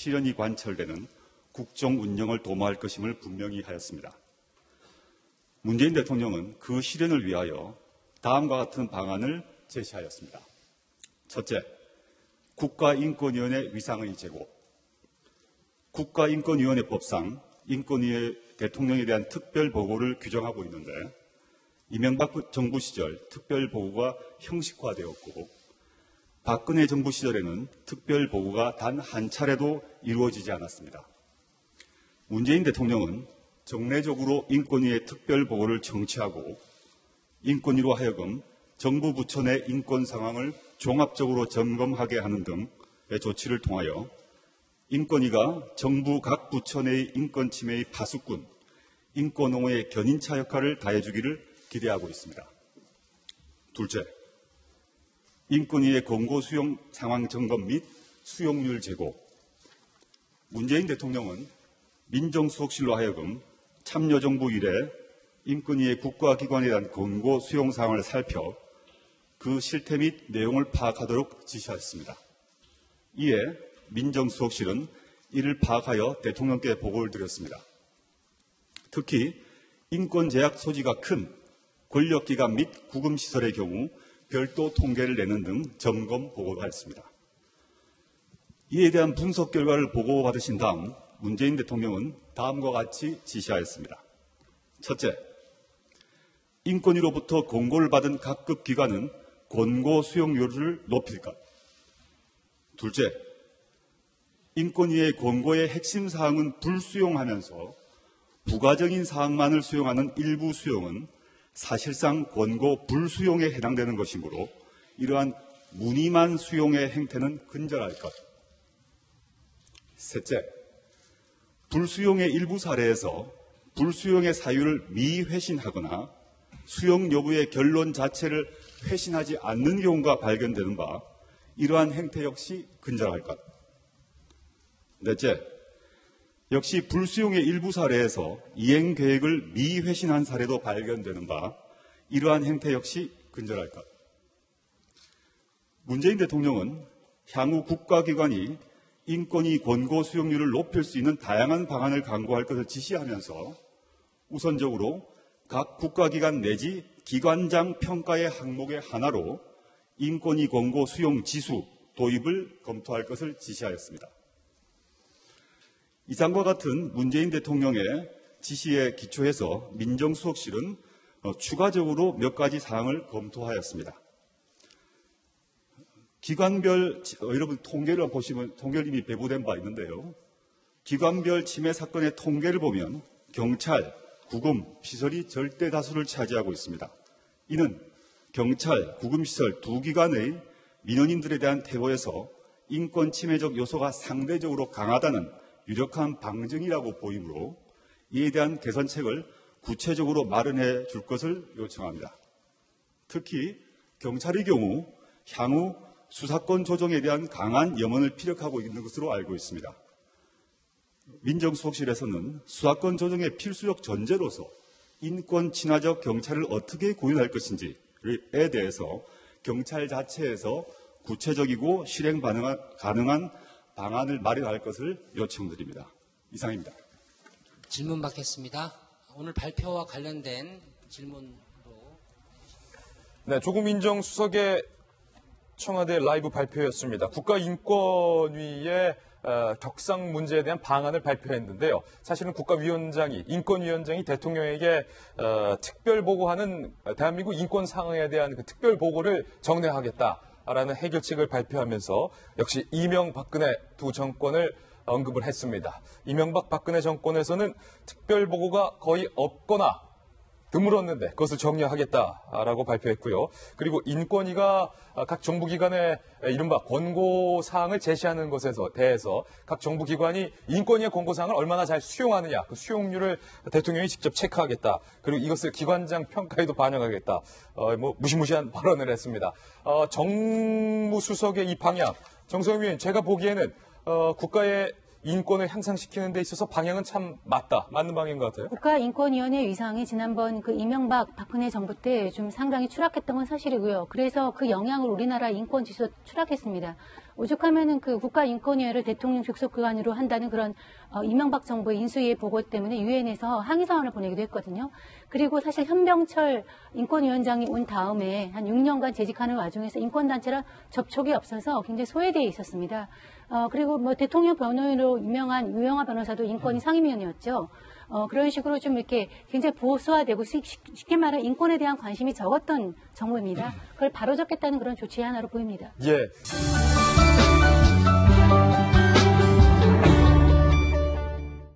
실현이 관철되는 국정 운영을 도모할 것임을 분명히 하였습니다. 문재인 대통령은 그 실현을 위하여 다음과 같은 방안을 제시하였습니다. 첫째, 국가인권위원회 위상의 제고. 국가인권위원회법상 인권위의 대통령에 대한 특별보고를 규정하고 있는데 이명박 정부 시절 특별보고가 형식화되었고 박근혜 정부 시절에는 특별보고가 단 한 차례도 이루어지지 않았습니다. 문재인 대통령은 정례적으로 인권위의 특별보고를 청취하고 인권위로 하여금 정부 부처 내 인권 상황을 종합적으로 점검하게 하는 등의 조치를 통하여 인권위가 정부 각 부처 내의 인권 침해의 파수꾼, 인권옹호의 견인차 역할을 다해주기를 기대하고 있습니다. 둘째, 인권위의 권고 수용 상황 점검 및 수용률 제고. 문재인 대통령은 민정수석실로 하여금 참여정부 이래 인권위의 국가기관에 대한 권고 수용 사항을 살펴 그 실태 및 내용을 파악하도록 지시하였습니다. 이에 민정수석실은 이를 파악하여 대통령께 보고를 드렸습니다. 특히 인권 제약 소지가 큰 권력기관 및 구금시설의 경우 별도 통계를 내는 등 점검 보고를 하였습니다. 이에 대한 분석 결과를 보고받으신 다음 문재인 대통령은 다음과 같이 지시하였습니다. 첫째, 인권위로부터 권고를 받은 각급 기관은 권고 수용률을 높일 것. 둘째, 인권위의 권고의 핵심 사항은 불수용하면서 부가적인 사항만을 수용하는 일부 수용은 사실상 권고 불수용에 해당되는 것이므로 이러한 무늬만 수용의 행태는 근절할 것. 셋째, 불수용의 일부 사례에서 불수용의 사유를 미회신하거나 수용 여부의 결론 자체를 회신하지 않는 경우가 발견되는 바 이러한 행태 역시 근절할 것. 넷째, 역시 불수용의 일부 사례에서 이행 계획을 미회신한 사례도 발견되는 바 이러한 행태 역시 근절할 것. 문재인 대통령은 향후 국가기관이 인권위 권고 수용률을 높일 수 있는 다양한 방안을 강구할 것을 지시하면서 우선적으로 각 국가기관 내지 기관장 평가의 항목의 하나로 인권위 권고 수용 지수 도입을 검토할 것을 지시하였습니다. 이상과 같은 문재인 대통령의 지시에 기초해서 민정수석실은 추가적으로 몇 가지 사항을 검토하였습니다. 기관별, 여러분 통계를 보시면 통계를 이미 배부된 바 있는데요. 기관별 침해 사건의 통계를 보면 경찰, 구금, 시설이 절대 다수를 차지하고 있습니다. 이는 경찰, 구금시설 두 기관의 민원인들에 대한 태도에서 인권 침해적 요소가 상대적으로 강하다는 유력한 방증이라고 보이므로 이에 대한 개선책을 구체적으로 마련해 줄 것을 요청합니다. 특히 경찰의 경우 향후 수사권 조정에 대한 강한 염원을 피력하고 있는 것으로 알고 있습니다. 민정수석실에서는 수사권 조정의 필수적 전제로서 인권 친화적 경찰을 어떻게 구현할 것인지에 대해서 경찰 자체에서 구체적이고 실행 가능한 방안을 마련할 것을 요청드립니다. 이상입니다. 질문 받겠습니다. 오늘 발표와 관련된 질문으로. 네, 조국 민정수석의 청와대 라이브 발표였습니다. 국가인권위의 격상 문제에 대한 방안을 발표했는데요. 사실은 국가위원장이, 인권위원장이 대통령에게 특별보고하는 대한민국 인권 상황에 대한 그 특별보고를 정례하겠다라는 해결책을 발표하면서 역시 이명박근혜 두 정권을 언급을 했습니다. 이명박 박근혜 정권에서는 특별보고가 거의 없거나 드물었는데 그것을 정리하겠다라고 발표했고요. 그리고 인권위가 각 정부기관의 이른바 권고사항을 제시하는 것에 대해서 각 정부기관이 인권위의 권고사항을 얼마나 잘 수용하느냐, 그 수용률을 대통령이 직접 체크하겠다. 그리고 이것을 기관장 평가에도 반영하겠다. 무시무시한 발언을 했습니다. 정무수석의 이 방향, 정성윤 위원, 제가 보기에는 국가의 인권을 향상시키는 데 있어서 방향은 참 맞는 방향인 것 같아요. 국가인권위원회 위상이 지난번 그 이명박 박근혜 정부 때 좀 상당히 추락했던 건 사실이고요. 그래서 그 영향으로 우리나라 인권 지수가 추락했습니다. 오죽하면은 그 국가인권위원회를 대통령 직속 기관으로 한다는 그런 이명박 정부의 인수위의 보고 때문에 유엔에서 항의 사원을 보내기도 했거든요. 그리고 사실 현병철 인권위원장이 온 다음에 한 6년간 재직하는 와중에서 인권단체랑 접촉이 없어서 굉장히 소외되어 있었습니다. 그리고 뭐 대통령 변호인으로 유명한 유영하 변호사도 인권위 상임위원이었죠. 그런 식으로 좀 이렇게 굉장히 보수화되고 쉽게 말하면 인권에 대한 관심이 적었던 정부입니다. 그걸 바로잡겠다는 그런 조치의 하나로 보입니다. 예.